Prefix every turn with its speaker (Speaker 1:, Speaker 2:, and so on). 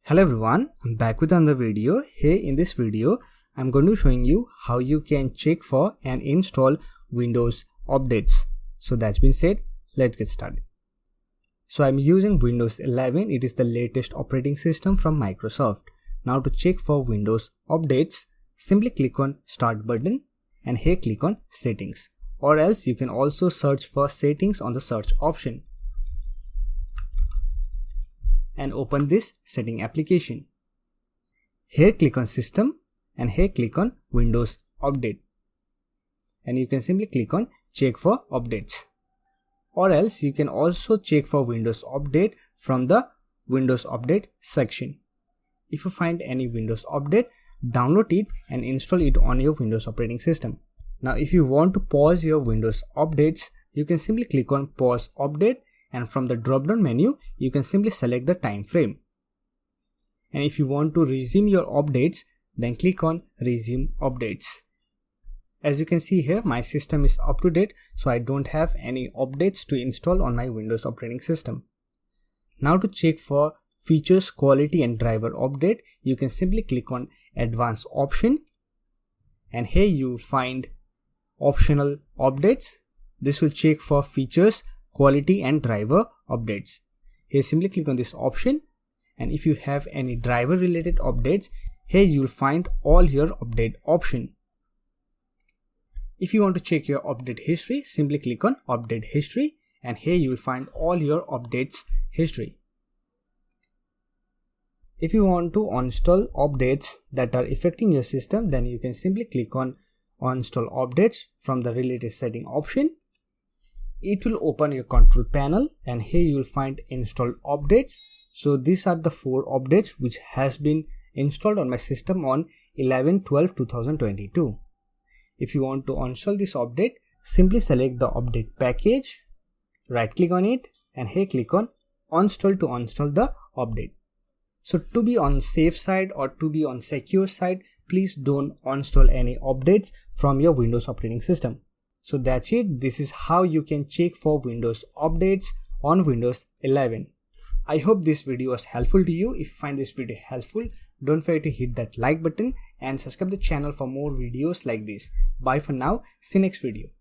Speaker 1: Hello everyone, I'm back with another video. Here in this video, I'm going to be showing you how you can check for and install Windows updates. So that's been said, let's get started. So I'm using Windows 11. It is the latest operating system from Microsoft. Now to check for Windows updates, simply click on Start button and here click on Settings. Or else you can also search for Settings on the search option. And open this setting application. Here click on System and here click on Windows Update. And you can simply click on Check for Updates. Or else you can also check for Windows Update from the Windows Update section. If you find any Windows Update, download it and install it on your Windows operating system. Now if you want to pause your Windows updates, you can simply click on Pause Update. And from the drop-down menu, you can simply select the time frame. And if you want to resume your updates, then click on Resume Updates. As you can see here, my system is up to date, so I don't have any updates to install on my Windows operating system. Now to check for features, quality and driver update, you can simply click on Advanced option. And here you will find Optional updates. This will check for features, quality and driver updates. Here simply click on this option, and if you have any driver related updates, here you will find all your update option. If you want to check your update history, simply click on Update History, and here you will find all your updates history. If you want to uninstall updates that are affecting your system, then you can simply click on Uninstall Updates from the related setting option. It will open your control panel and here you will find installed updates. So these are the 4 updates which has been installed on my system on 11/12/2022. If you want to uninstall this update, simply select the update package, right click on it and here click on Uninstall to uninstall the update. So to be on safe side or to be on secure side, please don't uninstall any updates from your Windows operating system. So that's it. This is how you can check for Windows updates on Windows 11. I hope this video was helpful to you. If you find this video helpful, don't forget to hit that like button and subscribe the channel for more videos like this. Bye for now. See you next video.